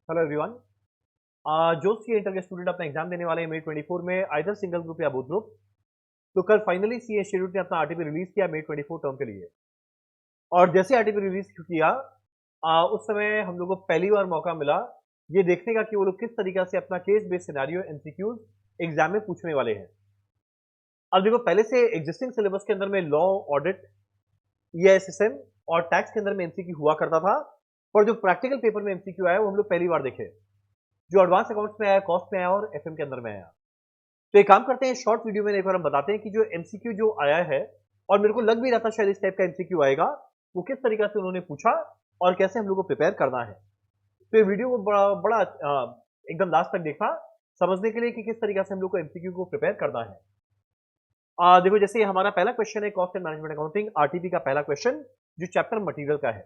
Hello everyone. जो C inter के student अपना एग्जाम देने वाले हैं मे 24 में आइदर सिंगल ग्रुप या बोथ ग्रुप, तो कल फाइनली सी इंस्टीट्यूट ने अपना आरटीपी रिलीज किया मे 24 टर्म के लिए। और जैसे आरटीपी रिलीज किया, उस समय हम लोग को पहली बार मौका मिला ये देखने का कि वो लोग किस तरीका से अपना case based scenario MCQs exam में पूछने वाले हैं। अब देखो, पहले से एग्जिस्टिंग सिलेबस के अंदर में लॉ, ऑडिट, ईएसएसएम और टैक्स के अंदर में एमसीक्यू हुआ करता था, और जो प्रैक्टिकल पेपर में एमसीक्यू आया वो हम लोग पहली बार देखे, जो एडवांस अकाउंट्स में आया, कॉस्ट में आया और एफएम के अंदर में आया। तो एक काम करते हैं, शॉर्ट वीडियो में एक बार हम बताते हैं कि जो एमसीक्यू जो आया है, और मेरे को लग भी रहा था शायद इस टाइप का एमसीक्यू आएगा, वो किस तरीका से उन्होंने पूछा और कैसे हम लोग को प्रिपेयर करना है। तो ये वीडियो को बड़ा बड़ा एकदम लास्ट तक देखा समझने के लिए कि किस तरीका से हम लोग को एमसीक्यू को प्रिपेयर करना है। देखो, जैसे ये हमारा पहला क्वेश्चन है cost and management accounting RTP का पहला क्वेश्चन, जो चैप्टर मटेरियल का है।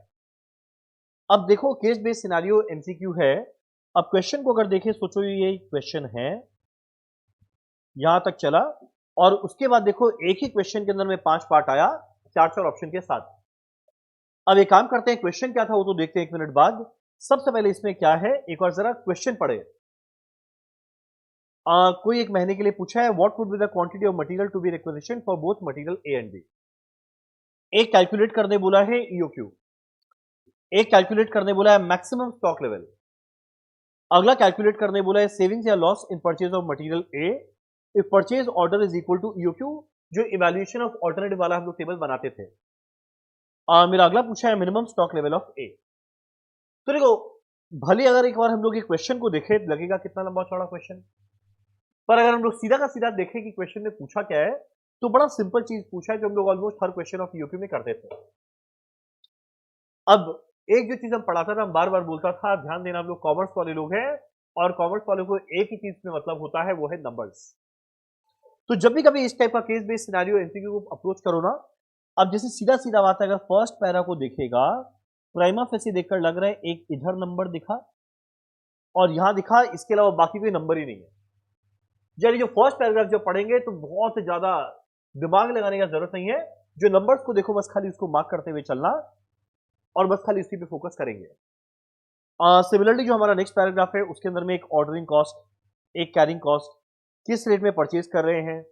अब देखो, केस बेस्ड सिनेरियो एमसीक्यू है। अब क्वेश्चन को अगर देखें, सोचो ये क्वेश्चन है, यहां तक चला, और उसके बाद देखो एक ही क्वेश्चन के अंदर में 5 पार्ट आया, 4 ऑप्शन के साथ। अब एक काम करते हैं, क्वेश्चन क्या था वो तो देखते हैं 1 मिनट बाद। सबसे पहले इसमें क्या है, एक बार जरा क्वेश्चन पढ़े। कोई एक महीने के लिए पूछा है, what would be the quantity of material to be requisition for both material A and B. एक कैलकुलेट करने बोला है ईओक्यू, एक कैलकुलेट करने बोला है मैक्सिमम स्टॉक लेवल, अगला कैलकुलेट करने बोला है सेविंग्स या loss in purchase of material A if purchase order is equal to EOQ, जो इवैल्यूएशन ऑफ ऑल्टरनेटिव वाला हम लोग टेबल बनाते थे। मेरा अगला पूछा है मिनिमम स्टॉक लेवल ऑफ ए। तो देखो, भले अगर एक बार हम लोग ये क्वेश्चन को देखें, लगेगा कितना लंबा चौड़ा क्वेश्चन, पर अगर हम लोग सीधा का सीधा देखें कि क्वेश्चन में पूछा क्या है, तो बड़ा सिंपल चीज पूछा है जो हम लोग almost her question of EOQ में करते थे। अब एक जो चीज हम पढ़ाता था, हम बार बार बोलता था, ध्यान देना, हम लोग कॉमर्स वाले लोग हैं, और कॉमर्स वालों को एक ही चीज में मतलब होता है, वो है नंबर्स। तो जब भी कभी इस टाइप का केस बेस्ड सिनेरियो एमसीक्यू को अप्रोच करो ना, अब जैसे सीधा सीधा बात है, अगर फर्स्ट पैरा को देखेगा, प्राइमा फेसी देखकर लग रहा है एक इधर नंबर दिखा और यहां दिखा, इसके अलावा बाकी कोई नंबर ही नहीं है। यानी जो फर्स्ट पैराग्राफ जो पढ़ेंगे तो बहुत ज्यादा दिमाग लगाने का जरूरत नहीं है, जो नंबर्स को देखो बस खाली उसको मार्क करते हुए चलना, और बस खाली उसी पे फोकस करेंगे। सिमिलरली जो हमारा नेक्स्ट पैराग्राफ है, उसके अंदर में एक ऑर्डरिंग कॉस्ट, एक कैरिंग कॉस्ट, किस रेट में परचेज कर रहे हैं,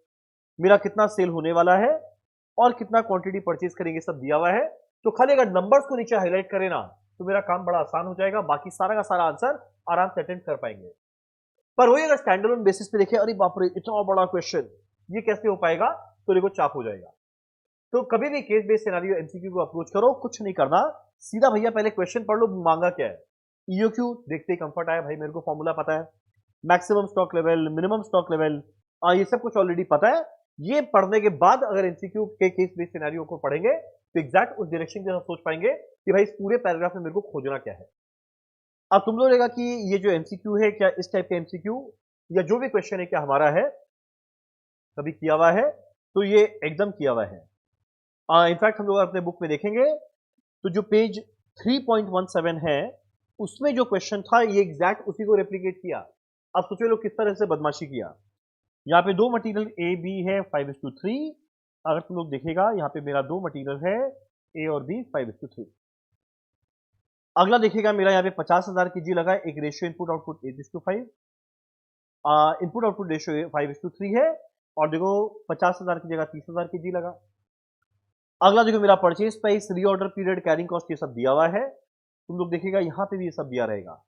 मेरा कितना सेल होने वाला है, और कितना क्वांटिटी परचेज करेंगे, सब दिया हुआ है। तो खाली अगर नंबर्स को नीचे हाईलाइट करें ना, तो मेरा काम बड़ा आसान हो जाएगा, बाकी सारा का सारा आंसर आराम से अटेंड कर पाएंगे। पर वही अगर स्टैंड अलोन बेसिस पे देखें, अरे बाप रे इतना बड़ा क्वेश्चन, ये कैसे हो पाएगा, तो देखो चाप हो जाएगा। तो कभी भी केस बेस्ड सिनेरियो एमसीक्यू को अप्रोच करो, कुछ नहीं करना, सीधा भैया पहले क्वेश्चन पढ़ लो, मांगा क्या है। ईओक्यू देखते ही कंफर्ट आया, भाई मेरे को फॉर्मूला पता है, maximum stock level, minimum stock level, ये सब कुछ ऑलरेडी पता है। ये पढ़ने के बाद अगर एमसीक्यू के केस बेस्ड सिनेरियो को पढ़ेंगे, तो एग्जैक्ट उस डायरेक्शन के साथ सोच पाएंगे कि भाई इस पूरे पैराग्राफ में मेरे को खोजना क्या है। अब तुम लोग लेगा कि ये जो एमसीक्यू है, क्या इस टाइप का एमसीक्यू या जो भी क्वेश्चन है क्या हमारा है, कभी किया हुआ है, तो ये एकदम किया हुआ है। इनफैक्ट हम लोग अपने बुक में देखेंगे, तो जो पेज 3.17 है, उसमें जो क्वेश्चन था, ये एग्जैक्ट उसी को रेप्लिकेट किया। अब सोचो लोग किस तरह से बदमाशी किया। यहाँ पे दो मटेरियल ए बी है 5:3, अगर तुम लोग देखेगा यहाँ पे मेरा दो मटेरियल है ए और बी 5:3। अगला देखेगा मेरा यहाँ पे 50,000 की जी लगा, एक ratio input output 8:5, input output ratio 5:3 है, और देखो 50,000 की जगह 30,000 की जी लगा। अगला देखो मेरा purchase price, reorder period, carrying cost, ये सब दिया हुआ है। तुम लोग देखिएगा यहां पे भी ये सब दिया रहेगा।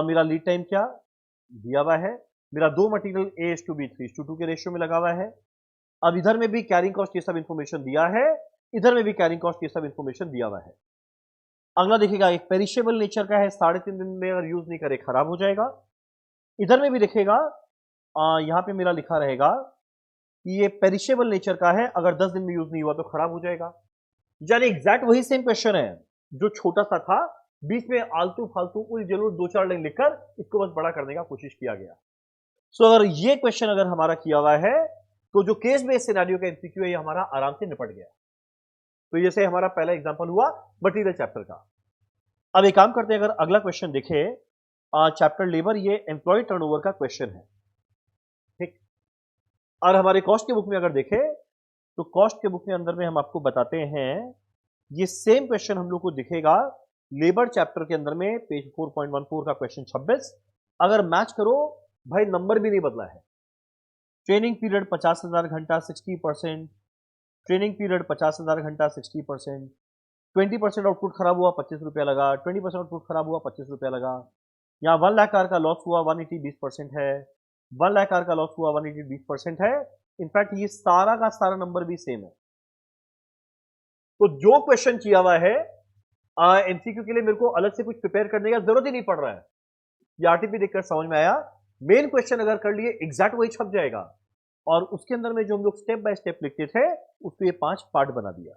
मेरा लीड टाइम क्या दिया हुआ है, मेरा दो मटेरियल A:B 3:2 के रेशियो में लगा हुआ है। अब इधर में भी कैरिंग कॉस्ट ये सब इंफॉर्मेशन दिया है, इधर में भी कैरिंग कॉस्ट ये सब इंफॉर्मेशन दिया हुआ है। अगला देखिएगा एक पेरिशेबल नेचर का है, 3.5 दिन में अगर यूज नहीं करे खराब हो जाएगा। इधर में भी देखेगा, यहाँ पे मेरा लिखा रहेगा कि ये पेरिशेबल नेचर का है, अगर 10 दिन में यूज नहीं हुआ तो खराब हो जाएगा। यानी एग्जैक्ट वही सेम क्वेश्चन है, जो छोटा सा था, बीच में आलतू फालतू उल जलूल 2-4 लाइन लिखकर इसको बस बड़ा करने का कोशिश किया गया। सो अगर ये क्वेश्चन अगर हमारा किया हुआ है, तो जो केस बेस्ड सिनेरियो का एमसीक्यू है, ये हमारा आराम से निपट गया। तो जैसे हमारा पहला एग्जांपल हुआ मटेरियल चैप्टर का। अब एक काम करते हैं, अगर अगला क्वेश्चन देखे, चैप्टर लेबर, ये एम्प्लॉय टर्नओवर का क्वेश्चन है, ठीक। और हमारे कॉस्ट के बुक में अगर देखे, तो कॉस्ट के बुक के अंदर में हम आपको बताते हैं, ये सेम क्वेश्चन हम लोग को दिखेगा लेबर चैप्टर के अंदर में पेज 4.14 का क्वेश्चन 26, अगर मैच करो भाई नंबर भी नहीं बदला है। ट्रेनिंग पीरियड 50,000 घंटा 60%, ट्रेनिंग पीरियड 50,000 घंटा 60%, 20% आउटपुट खराब हुआ 25 रुपया लगा, 20% आउटपुट खराब हुआ 25 रुपया लगा। यहाँ 1 लाख आर का लॉस हुआ 180 20% है, 1 लाख आर का लॉस हुआ 180 20% है। इनफैक्ट ये सारा का सारा नंबर भी सेम है। तो जो क्वेश्चन किया हुआ है एमसीक्यू के लिए मेरे को अलग से कुछ प्रिपेयर करने की जरूरत ही नहीं पड़ रहा है। ये आरटीपी देखकर समझ में आया, मेन क्वेश्चन अगर कर लिए एग्जैक्ट वही छप जाएगा। और उसके अंदर में जो हम लोग स्टेप बाय स्टेप लिखते थे उसको ये 5 पार्ट बना दिया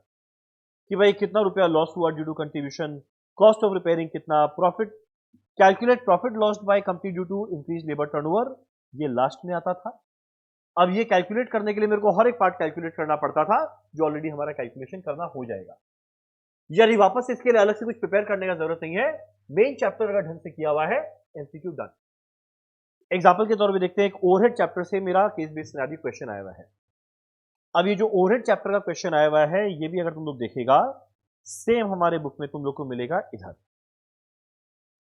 कि भाई कितना रुपया लॉस हुआ due to contribution, cost of repairing कितना, profit, calculate profit lost by company due to increase labour turnover, ये लास्ट में आता था। अब ये कैलकुलेट करने के लिए मेरे को हर एक पार्ट कैलकुलेट करना पड़ता था, जो ऑलरेडी हमारा कैलकुलेशन करना हो जाएगा। यानी वापस से इसके लिए अलग से कुछ प्रिपेयर करने का जरूरत नहीं है। मेन चैप्टर अगर ढंग से किया हुआ है, एमसीक्यू डन। एग्जाम्पल के तौर पे देखते हैं, एक ओवरहेड चैप्टर से मेरा केस बेस्ड सिनेरियो क्वेश्चन आया हुआ है। अब ये जो ओवरहेड चैप्टर का क्वेश्चन आया हुआ है, ये भी अगर तुम लोग देखेगा सेम हमारे बुक में तुम लोग को मिलेगा इधर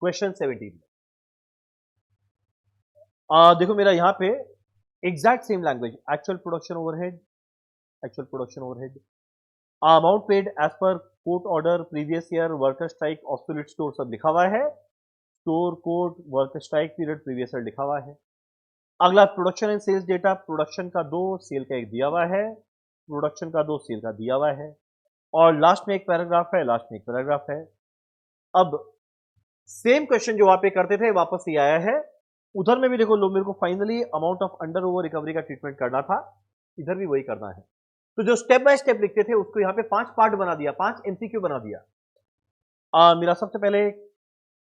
क्वेश्चन 17 में। देखो मेरा यहां पे exact same language, actual production overhead, actual production overhead, amount paid as per court order, previous year, worker strike, obsolete store सब लिखा हुआ है। Store code, worker strike period, previous year लिखा हुआ है। अगला production and sales data, production का 2, cell का 1 दिया हुआ है, प्रोडक्शन का 2, सेल का दिया हुआ है। और लास्ट में एक पैराग्राफ है, लास्ट में एक पैराग्राफ है। अब सेम क्वेश्चन जो वहां पे करते थे वापस ये आया है। उधर में भी देखो लो, मेरे को finally amount of under over recovery का ट्रीटमेंट करना था, इधर भी वही करना है। तो जो स्टेप बाय स्टेप लिखते थे उसको यहाँ पे 5 पार्ट बना दिया, 5 एमसीक्यू बना दिया। मेरा सबसे पहले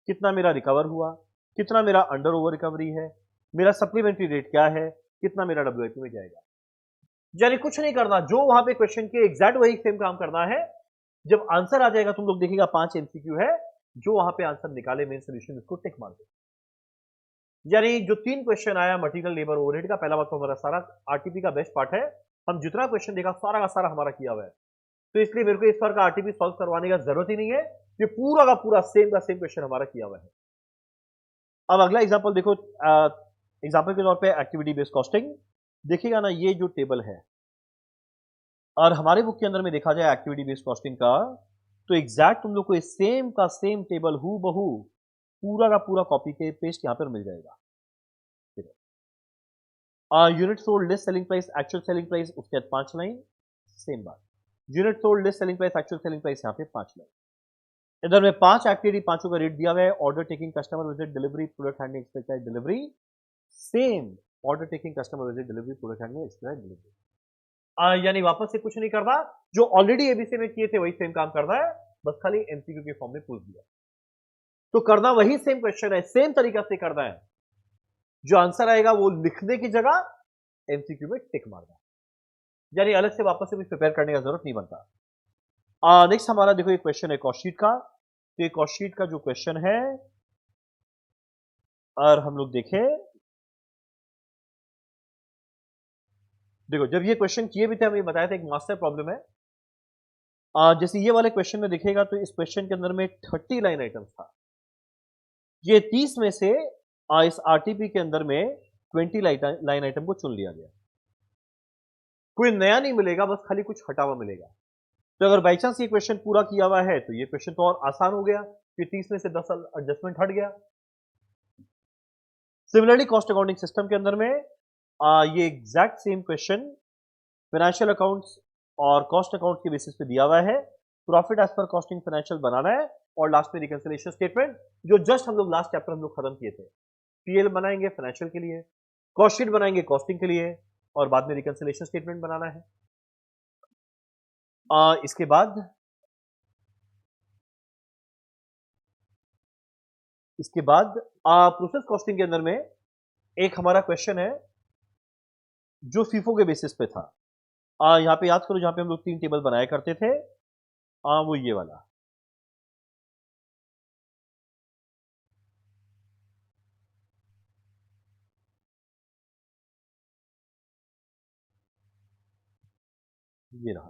कितना मेरा रिकवर हुआ, कितना मेरा अंडर ओवर रिकवरी है, मेरा सप्लीमेंट्री रेट क्या है, कितना मेरा डब्ल्यूआईपी में जाएगा। यानी कुछ नहीं करना, जो वहां पे क्वेश्चन के एग्जैक्ट वही सेम काम करना है। जब आंसर आ जाएगा तुम लोग देखिएगा 5 एमसीक्यू है, जो वहां पे आंसर निकाले मेन सोल्यूशन उसको टिक मार दो। यानी जो 3 क्वेश्चन आया मटेरियल लेबर ओवरहेड का, पहला बात तो हमारा सारा आरटीपी का बेस्ट पार्ट है। हम जितना क्वेश्चन देखा सारा का सारा हमारा किया हुआ है, तो इसलिए मेरे को इस बार का आरटीपी सॉल्व करवाने का जरूरत ही नहीं है। ये पूरा का पूरा सेम का सेम क्वेश्चन हमारा किया हुआ है। अब अगला एग्जांपल देखो, एग्जांपल के तौर पे एक्टिविटी बेस्ड कॉस्टिंग देखिएगा ना, ये जो टेबल है और हमारे बुक के अंदर में देखा जाए एक्टिविटी बेस्ड कॉस्टिंग का, तो एग्जैक्ट तुम लोग को सेम का सेम टेबल हु बहू पूरा का पूरा कॉपी के पेस्ट यहां पर मिल जाएगा। Unit sold list selling price actual selling price, उसके बाद 5 लाइन सेम बात। Unit sold list selling price actual selling price यहाँ पे 5 लाइन। इधर में 5 एक्टिविटी, पांचों का रेट दिया हुआ है। Order taking, customer visit, delivery, product handling, expected delivery, same. Order taking, customer visit, delivery, product handling, expected delivery. यानी वापस से कुछ नहीं करना, जो ऑलरेडी एबीसी में किए थे वही सेम काम करना है, बस खाली एमसीक्यू के फॉर्म में पूछ दिया। तो करना वही सेम क्वेश्चन है, सेम तरीका से करना है। जो आंसर आएगा वो लिखने की जगह एमसीक्यू में टिक मारना, यानी अलग से वापस से कुछ प्रिपेयर करने का जरूरत नहीं बनता। नेक्स्ट हमारा देखो ये क्वेश्चन है कॉस्ट शीट का। तो ये कॉस्ट शीट का जो क्वेश्चन है, और हम लोग देखें, देखो जब ये क्वेश्चन किए भी थे हमें बताया था एक मास्टर प्रॉब्लम है। जैसे ये वाले क्वेश्चन में दिखेगा तो इस क्वेश्चन के अंदर में 30 लाइन आइटम था। ये 30 में से इस आरटीपी के अंदर में 20 लाइन आइटम को चुन लिया गया। कोई नया नहीं मिलेगा, बस खाली कुछ हटा हुआ मिलेगा। तो अगर बाई चांस ये क्वेश्चन पूरा किया हुआ है तो ये क्वेश्चन तो और आसान हो गया कि 30 में से 10 एडजस्टमेंट हट गया। सिमिलरली कॉस्ट अकाउंटिंग सिस्टम के अंदर में ये exact same question financial accounts और कॉस्ट अकाउंट के बेसिस पे दिया हुआ है। Profit as per costing financial बनाना है और लास्ट में रिकंसिलिएशन स्टेटमेंट, जो जस्ट हम लोग लास्ट चैप्टर हम लोग खत्म किए थे। पीएल बनाएंगे फाइनेंशियल के लिए, कॉस्ट शीट बनाएंगे कॉस्टिंग के लिए, और बाद में रिकंसिलिएशन स्टेटमेंट बनाना है। इसके बाद प्रोसेस कॉस्टिंग के अंदर में एक हमारा क्वेश्चन है जो फीफो के बेसिस पे था। यहां पे याद करो, जहां पे हम लोग 3 टेबल बनाया करते थे, वो ये वाला। ये रहा।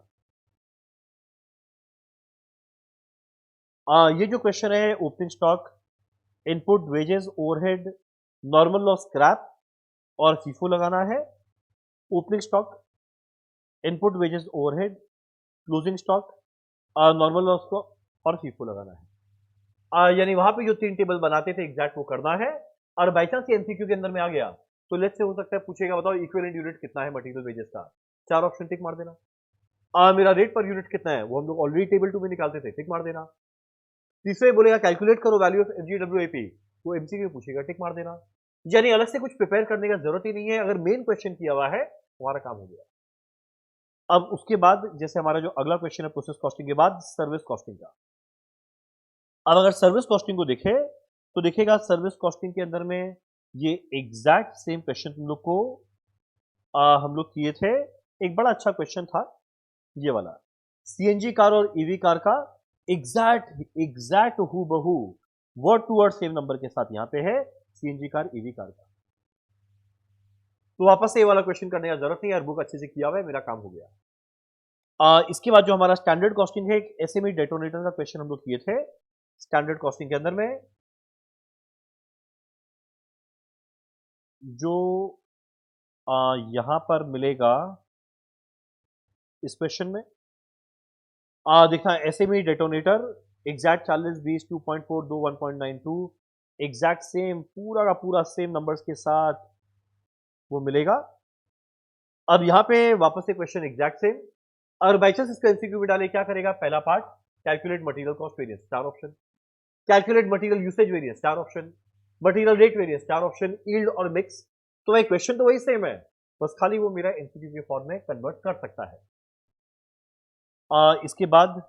ये जो क्वेश्चन है opening stock, input, wages, overhead, normal loss, scrap और फीफो लगाना है। Opening stock, input, wages, overhead, closing stock, normal loss को और फीफो लगाना है। यानी वहां पे जो 3 टेबल बनाते थे एग्जैक्ट वो करना है। और बाई चांस एमसीक्यू के अंदर में आ गया तो लेट्स से हो सकता है पूछेगा बताओ इक्विवेलेंट यूनिट कितना है मटेरियल वेजेस का, 4 ऑप्शन टिक मार देना। मेरा रेट पर यूनिट कितना है वो हम लोग ऑलरेडी टेबल 2 में निकालते थे, टिक मार देना। तीसरे बोलेगा कैलकुलेट करो वैल्यू ऑफ एफजीडब्ल्यूएपी, तो एमसीक्यू पूछेगा, टिक मार देना। यानी अलग से कुछ प्रिपेयर करने का जरूरत ही नहीं है, अगर मेन क्वेश्चन किया हुआ है हमारा काम हो गया। अब उसके बाद जैसे हमारा जो अगला क्वेश्चन है प्रोसेस कॉस्टिंग के बाद सर्विस कॉस्टिंग का। अब अगर सर्विस कॉस्टिंग को देखे तो देखेगा सर्विस कॉस्टिंग के अंदर में ये एग्जैक्ट सेम क्वेश्चन तुम लोग को हम लोग किए थे। एक बड़ा अच्छा क्वेश्चन था ये वाला, सीएनजी कार और ईवी कार का एग्जैक्ट हूबहू word to word same number के साथ यहां पे है सीएनजी कार ईवी कार का। तो वापस से ये वाला क्वेश्चन करने का जरूरत नहीं है, बुक अच्छे से किया हुआ है, मेरा काम हो गया। इसके बाद जो हमारा स्टैंडर्ड कॉस्टिंग है, एक एसएमई डेटोनेटर का क्वेश्चन हम लोग किए थे स्टैंडर्ड कॉस्टिंग के अंदर में, जो यहां पर मिलेगा इस क्वेश्चन में। देखना SME detonator exact 40 20 2.4 2 1.92 exact same पूरा का पूरा सेम नंबर्स के साथ वो मिलेगा। अब यहां पे वापस से क्वेश्चन एग्जैक्ट सेम, अगर बाई चांस इसको एमसीक्यू में डाले क्या करेगा, पहला part calculate material cost variance 4 option, calculate material usage variance 4 option, material rate variance 4 option, yield और मिक्स। तो भाई क्वेश्चन तो वही सेम है, बस खाली वो मेरा एमसीक्यू के फॉर्म में कन्वर्ट कर सकता है। इसके बाद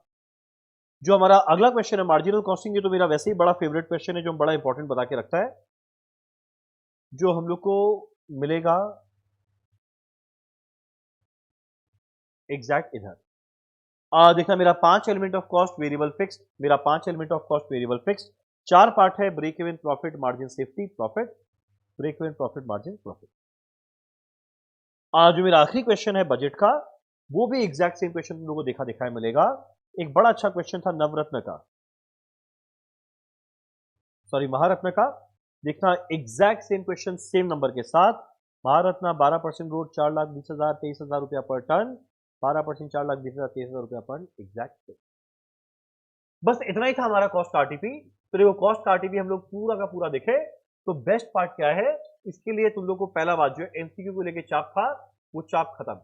जो हमारा अगला क्वेश्चन है मार्जिनल कॉस्टिंग, ये तो मेरा वैसे ही बड़ा फेवरेट क्वेश्चन है जो बड़ा इंपॉर्टेंट बता के रखता है, जो हम लोग को मिलेगा एग्जैक्ट इधर। देखना मेरा 5 element of cost variable fixed, मेरा 5 element of cost variable fixed, 4 part है break even profit margin safety profit, break even profit margin profit. जो मेरा आखिरी क्वेश्चन है बजट का, वो भी एग्जैक्ट सेम क्वेश्चन तुम लोगों को देखा दिखाया मिलेगा। एक बड़ा अच्छा क्वेश्चन था नवरत्न का, सॉरी महारत्न का। देखना exact same question same number के साथ, महारत्न 12% रोड 4,20,000 23,000 रुपया पर टन, 12% 4,20,000 23,000 रुपया पर एग्जैक्ट। बस इतना ही था हमारा कॉस्ट आरटीपी। तो देखो कॉस्ट आरटीपी हम लोग पूरा का पूरा देखे तो बेस्ट पार्ट क्या है, इसके लिए तुम लोग को पहला बात जो एमसीक्यू को लेके चाप था वो चाप खत्म।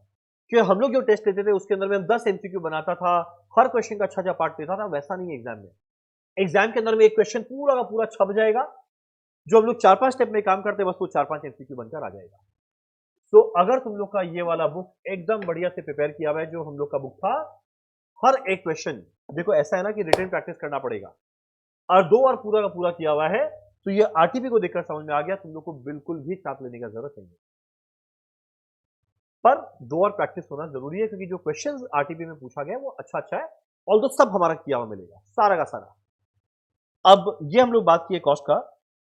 क्योंकि हम लोग जो टेस्ट लेते थे उसके अंदर में हम 10 एमसीक्यू बनाता था, हर क्वेश्चन का अच्छा अच्छा पार्ट लेता था, वैसा नहीं है एग्जाम में। एग्जाम के अंदर में एक क्वेश्चन पूरा का पूरा छप जाएगा, जो हम लोग 4-5 स्टेप में काम करते हैं बस वो 4-5 एमसीक्यू बनकर आ जाएगा। तो अगर तुम लोग का ये वाला बुक एकदम बढ़िया से प्रिपेयर किया हुआ है, जो हम लोग का बुक था, हर एक क्वेश्चन देखो ऐसा है ना कि रिटन प्रैक्टिस करना पड़ेगा, और 2 बार पूरा का पूरा किया हुआ है, तो ये आरटीपी को देखकर समझ में आ गया, तुम लोग को बिल्कुल भी चाप लेने का जरूरत नहीं है। पर 2 बार प्रैक्टिस होना जरूरी है, क्योंकि जो क्वेश्चंस आरटीपी में पूछा गया वो अच्छा है, ऑल्दो सब हमारा किया हुआ मिलेगा सारा का सारा। अब ये हम लोग बात किए कॉस्ट का,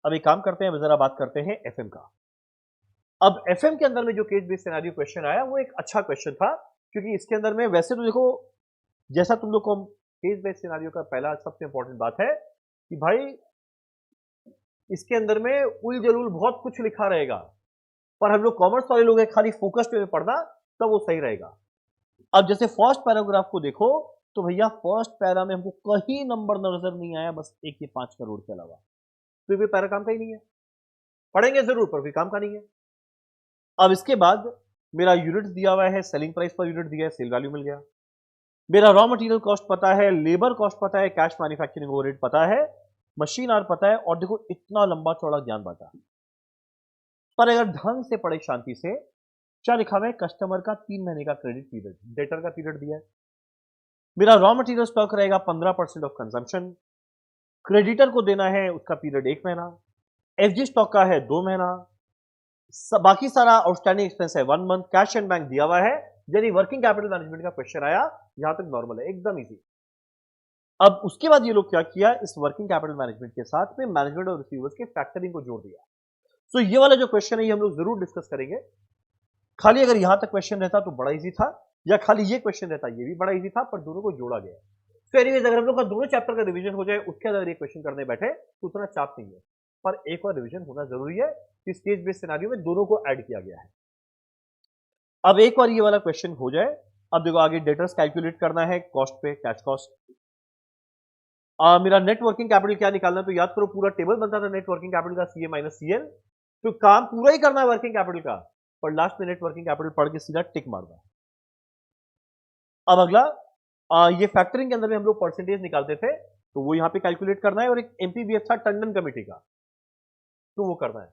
अब एक काम करते हैं जरा बात करते हैं एफएम का। अब एफएम के अंदर में जो केस बेस्ड सिनेरियो क्वेश्चन आया वो एक अच्छा क्वेश्चन था, क्योंकि इसके अंदर में वैसे तो देखो जैसा तुम लोग को केस बेस्ड सिनेरियो का पहला सबसे इंपॉर्टेंट बात है कि भाई इसके अंदर में उल जलूल बहुत कुछ लिखा रहेगा, पर हम लोग कॉमर्स वाले लोग हैं खाली फोकस्ड में पढ़ना तब वो सही रहेगा। अब जैसे फर्स्ट पैराग्राफ को देखो तो भैया फर्स्ट पैरा में हमको कहीं नंबर नजर नहीं आया, बस एक ये 5 करोड़ के अलावा, तो ये पैरा काम का ही नहीं है, पढ़ेंगे जरूर पर कोई काम का नहीं है। अब इसके बाद मेरा यूनिट दिया हुआ है, सेलिंग प्राइस पर यूनिट दिया है, सेल वैल्यू मिल गया, मेरा रॉ मटेरियल कॉस्ट पता है, लेबर कॉस्ट पता है, कैश मैन्युफैक्चरिंग ओवरहेड पता है, मशीन आर पता है, और देखो इतना लंबा चौड़ा ज्ञान बांटा। पर अगर ढंग से पढ़े शांति से, क्या लिखा हुआ है, कस्टमर का 3 महीने का क्रेडिट पीरियड, डेटर का पीरियड दिया है, मेरा रॉ मटेरियल स्टॉक रहेगा 15% ऑफ कंजम्पशन, क्रेडिटर को देना है उसका पीरियड 1 महीना, एफजी स्टॉक का है 2 महीना, बाकी सारा आउटस्टैंडिंग एक्सपेंस है 1 मंथ, कैश एंड बैंक दिया हुआ है। यानी वर्किंग कैपिटल मैनेजमेंट का क्वेश्चन आया, यहां तक नॉर्मल है, एकदम इजी। अब उसके बाद ये लोग क्या किया, इस वर्किंग कैपिटल मैनेजमेंट के साथ में मैनेजमेंट और रिसीवर्स के फैक्टरिंग को जोड़ दिया। तो ये वाला जो क्वेश्चन है ये हम लोग जरूर डिस्कस करेंगे। खाली अगर यहां तक क्वेश्चन रहता तो बड़ा इजी था, या खाली ये क्वेश्चन रहता ये भी बड़ा इजी था, पर दोनों को जोड़ा गया। तो एनीवेज अगर हम लोग का दोनों चैप्टर का रिवीजन हो जाए उसके अंदर ये क्वेश्चन करने बैठे तो उतना चाप नहीं है, पर एक और रिवीजन होना जरूरी है कि स्टेज बेस्ड सिनेरियो में दोनों को ऐड किया गया है। अब एक बार ये वाला क्वेश्चन हो जाए, अब देखो आगे डेटर्स कैलकुलेट करना है कॉस्ट पे, कैश कॉस्ट। मेरा नेट वर्किंग कैपिटल क्या निकालना है, तो याद करो पूरा टेबल बनता था नेट वर्किंग कैपिटल का, सीए माइनस सीएल। तो काम पूरा ही करना है वर्किंग कैपिटल का, पर लास्ट में नेट वर्किंग कैपिटल पढ़ के सीधा टिक मारना है। अब अगला ये फैक्टरिंग के अंदर में हम लोग परसेंटेज निकालते थे, तो वो यहां पे कैलकुलेट करना है, और एक एमपीबीएफ था टंडन कमेटी का, तो वो करना है।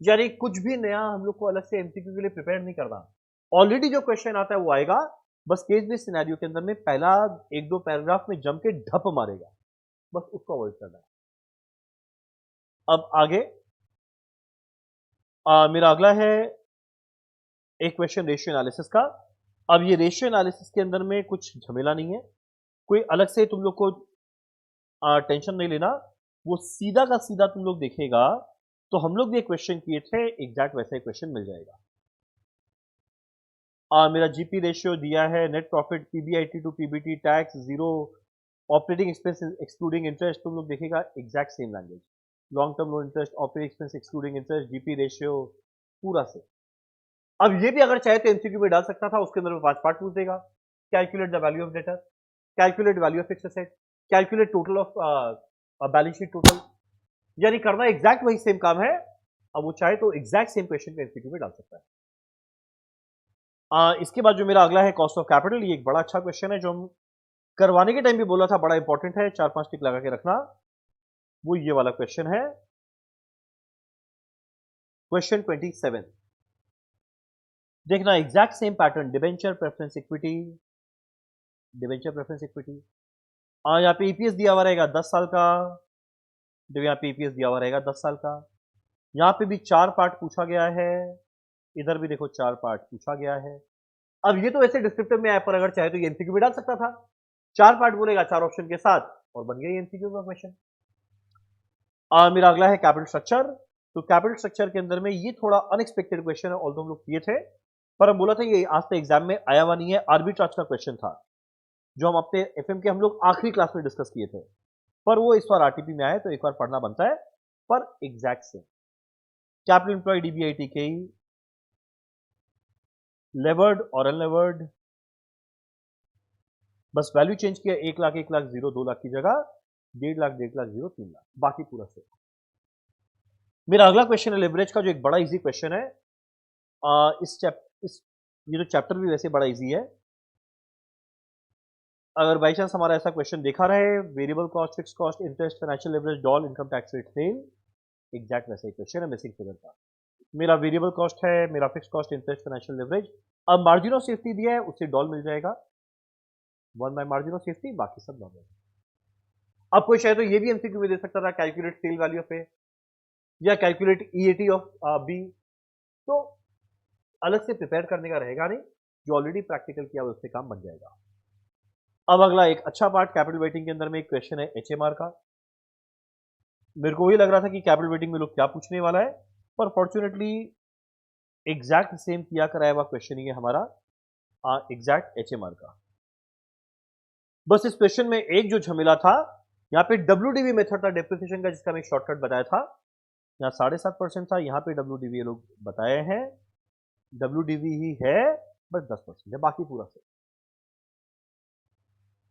यानी कुछ भी नया हम लोग को अलग से एमसीक्यू के लिए प्रिपेयर नहीं करना, ऑलरेडी जो क्वेश्चन आता है वो आएगा, बस केस बेस्ड सिनेरियो के अंदर में पहला एक दो पैराग्राफ में जम के ढप मारेगा, बस उसको अवॉइड करना है। अब आगे मेरा अगला है एक क्वेश्चन रेशियो एनालिसिस का। अब ये रेशियो एनालिसिस के अंदर में कुछ झमेला नहीं है, कोई अलग से तुम लोग को टेंशन नहीं लेना, वो सीधा का सीधा तुम लोग देखेगा तो हम लोग भी क्वेश्चन किए थे एग्जैक्ट वैसा ही क्वेश्चन मिल जाएगा। मेरा जीपी रेशियो दिया है, net profit, PBIT to PBT, tax zero, operating expense excluding interest, तुम लोग देखेगा exact same language, long term low interest, operating expense excluding interest, GP ratio पूरा से। अब ये भी अगर चाहे तो एमसीक्यू में डाल सकता था, उसके अंदर में 5 पार्ट पूछ देगा, calculate the value of debtor, calculate value of fixed asset, calculate total of balance sheet total, यानी करना एग्जैक्ट वही सेम काम है। अब वो चाहे तो एग्जैक्ट सेम क्वेश्चन को एमसीक्यू में डाल सकता है। इसके बाद जो मेरा अगला है कॉस्ट ऑफ कैपिटल, ये एक बड़ा अच्छा क्वेश्चन है जो हम करवाने के टाइम भी बोला था, बड़ा इंपॉर्टेंट है, 4-5 टिक लगा के रखना। वो ये वाला क्वेश्चन है, क्वेश्चन 27। देखना exact same pattern, debenture preference equity, debenture preference equity. यहाँ पे ईपीएस दिया हुआ रहेगा 10 साल का, देखो यहाँ पे ईपीएस दिया हुआ रहेगा 10 साल का। यहाँ पे भी 4 पार्ट पूछा गया है, इधर भी देखो 4 पार्ट पूछा गया है। अब ये तो ऐसे डिस्क्रिप्टिव में आया, पर अगर चाहे तो ये एमसीक्यू में डाल सकता था, 4 पार्ट बोलेगा 4 ऑप्शन के साथ और बन गया एमसीक्यू का क्वेश्चन। मेरा अगला है कैपिटल स्ट्रक्चर। तो कैपिटल स्ट्रक्चर के अंदर में ये थोड़ा अनएक्सपेक्टेड क्वेश्चन है, ऑल्दो हम लोग किए थे, पर हम बोला था ये आज तक एग्जाम में आया हुआ नहीं है। आर्बिट्राज का क्वेश्चन था जो हम अपने एफएम के हम लोग आखिरी क्लास में डिस्कस किए थे, पर वो इस बार आरटीपी में आया तो एक बार पढ़ना बनता है, पर एग्जैक्ट से कैपिटल एम्प्लॉय डीबीआईटी के लेवर्ड और अनलेवर्ड, बस वैल्यू चेंज किया, 1 लाख 1 लाख 0 2 लाख की जगह 1.5 लाख 1.5 लाख 0 3 लाख, बाकी पूरा से। मेरा अगला क्वेश्चन है लेवरेज का, जो एक बड़ा इजी क्वेश्चन है। ये जो चैप्टर भी वैसे बड़ा इजी है, अगर बाई चांस हमारा ऐसा क्वेश्चन देखा रहे, variable cost, fix cost, interest, financial leverage, doll, income tax rate, fail, exact वैसा ही क्वेश्चन है मिसिंग फिगर का। मेरा वेरिएबल कॉस्ट है, मेरा fix cost, interest, financial leverage, अब मार्जिन ऑफ सेफ्टी दिया है उससे डॉल मिल जाएगा 1 बाय मार्जिन ऑफ सेफ्टी, बाकी सब नॉर्मल। अब कोई शायद तो ये भी एमसीक्यू में दे सकता था, कैलकुलेट सेल वैल्यू ऑफ ए या कैलकुलेट ईएटी ऑफ बी, तो अलग से प्रिपेयर करने का रहेगा नहीं, जो ऑलरेडी प्रैक्टिकल किया हुआ उससे काम बन जाएगा। अब अगला एक अच्छा पार्ट कैपिटल वेटिंग के अंदर में एक क्वेश्चन है एचएमआर का। मेरे को वही लग रहा था कि कैपिटल वेटिंग में लोग क्या पूछने वाला है, पर फॉर्चुनेटली एग्जैक्ट सेम किया कराया हुआ क्वेश्चन ही है हमारा एग्जैक्ट एचएमआर का। बस इस क्वेश्चन में एक जो झमेला था, यहाँ पे डब्ल्यूडीवी मेथड था डेप्रिसिएशन का, जिसका मैं शॉर्टकट बताया था, यहाँ 7.5% था, यहाँ पे डब्ल्यूडीवी लोग बताए हैं, डब्ल्यूडीवी ही है, बस 10% है, बाकी पूरा से।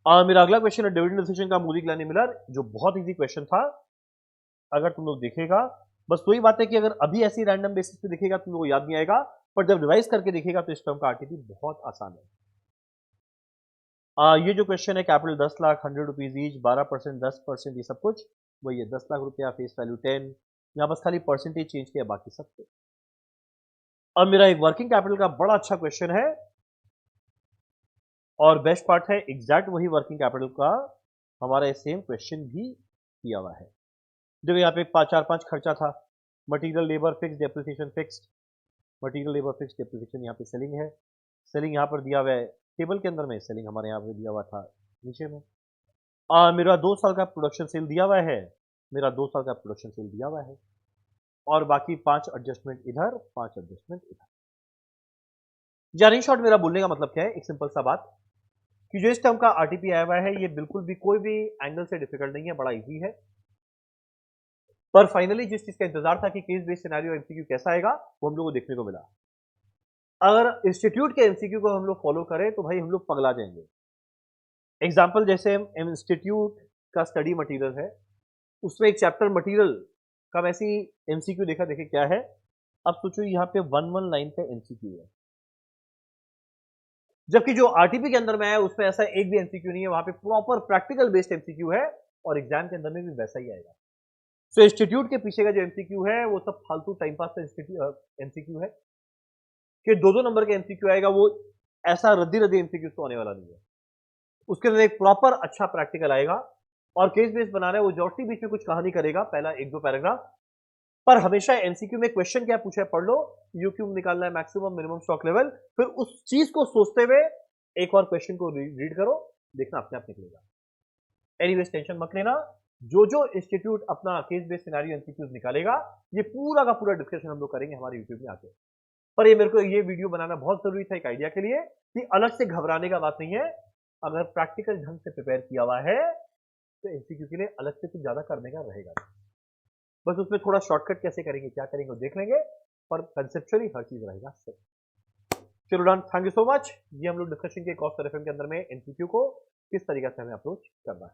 मेरा अगला क्वेश्चन है डिविडेंड डिसीजन का मूडी ग्लैनी मिलर, जो बहुत इजी क्वेश्चन था, अगर तुम लोग देखेगा, बस वही बात है कि अगर अभी ऐसी रैंडम बेसिस पे देखेगा तुम लोग को याद नहीं आएगा, पर जब रिवाइज करके देखेगा तो इस टर्म का आरटीपी बहुत आसान है। ये जो क्वेश्चन है कैपिटल 10 लाख, 100 रुपीज ईच, 12%, 10%, ये सब कुछ वही है, 10 लाख रुपया, फेस वैल्यू 10, यहाँ बस खाली परसेंटेज चेंज किया, बाकी सब कुछ। अब मेरा एक वर्किंग कैपिटल का बड़ा अच्छा क्वेश्चन है, और बेस्ट पार्ट है एग्जैक्ट वही वर्किंग कैपिटल का हमारा सेम क्वेश्चन भी किया हुआ है। देखो यहाँ पे 4-5 खर्चा था, material labour fix, depreciation fixed, material labour fix, depreciation, यहाँ पे सेलिंग है, सेलिंग यहाँ पर दिया हुआ है टेबल के अंदर में, सेलिंग हमारे यहाँ पे दिया हुआ था नीचे में। मेरा 2 साल का प्रोडक्शन सेल दिया हुआ है, मेरा 2 साल का प्रोडक्शन सेल दिया हुआ है, और बाकी 5 एडजस्टमेंट इधर, 5 एडजस्टमेंट इधर। यानी शॉर्ट मेरा बोलने का मतलब क्या है, एक सिंपल सा बात, कि जो इस टर्म का आरटीपी आया हुआ है ये बिल्कुल भी कोई भी एंगल से डिफिकल्ट नहीं है, बड़ा इजी है। पर फाइनली जिस चीज का इंतजार था कि केस बेस्ड सिनेरियो एमसीक्यू कैसा आएगा वो हम लोग को देखने को मिला। अगर इंस्टीट्यूट के एमसीक्यू को हम लोग फॉलो करें तो भाई हम लोग पगला जाएंगे। एग्जाम्पल जैसे इंस्टीट्यूट का स्टडी मटेरियल है, उसमें एक चैप्टर मटेरियल का वैसे ही एमसीक्यू देखा, देखे क्या है। अब सोचो यहाँ पे 1 लाइन का एमसीक्यू है, जबकि जो आरटीपी के अंदर में है उसमें ऐसा एक भी एमसीक्यू नहीं है, वहां पे प्रॉपर प्रैक्टिकल बेस्ड एमसीक्यू है और एग्जाम के अंदर में भी वैसा ही आएगा। सो इंस्टीट्यूट के पीछे का जो एमसीक्यू है वो सब फालतू टाइम पास का एमसीक्यू है कि 2-2 नंबर का एमसीक्यू आएगा, वो ऐसा रद्दी रद्दी एमसीक्यू तो आने वाला नहीं है। उसके अंदर एक प्रॉपर अच्छा प्रैक्टिकल आएगा और केस बेस्ड बना रहे वो जॉस्टी बीच में कुछ कहानी करेगा, पहला 1-2 पैराग्राफ। पर हमेशा एमसीक्यू में क्वेश्चन क्या पूछा है पढ़ लो, यू क्यूब निकालना है, मैक्सिमम मिनिमम स्टॉक लेवल, फिर उस चीज को सोचते हुए एक और क्वेश्चन को रीड करो, देखना अपने आप निकलेगा। एनीवेज टेंशन मत लेना, जो जो इंस्टीट्यूट अपना केस बेस्ड सिनेरियो एमसीक्यूज निकालेगा ये पूरा का पूरा डिस्कशन हम लोग करेंगे हमारे यूट्यूब में आके। पर ये मेरे को ये वीडियो बनाना बहुत जरूरी था एक आइडिया के लिए कि अलग से घबराने का बात नहीं है, अगर प्रैक्टिकल ढंग से प्रिपेयर किया हुआ है तो एमसीक्यू के लिए अलग से कुछ ज्यादा करने का रहेगा। बस उसमें थोड़ा शॉर्टकट कैसे करेंगे, क्या करेंगे वो देख लेंगे, पर कंसेप्चुअली हर चीज रहेगा सही। चलो done, thank you so much. ये हम लोग डिस्कशन के कॉस्ट एफएम के अंदर में एमसीक्यू को किस तरीके से हमें अप्रोच करना है।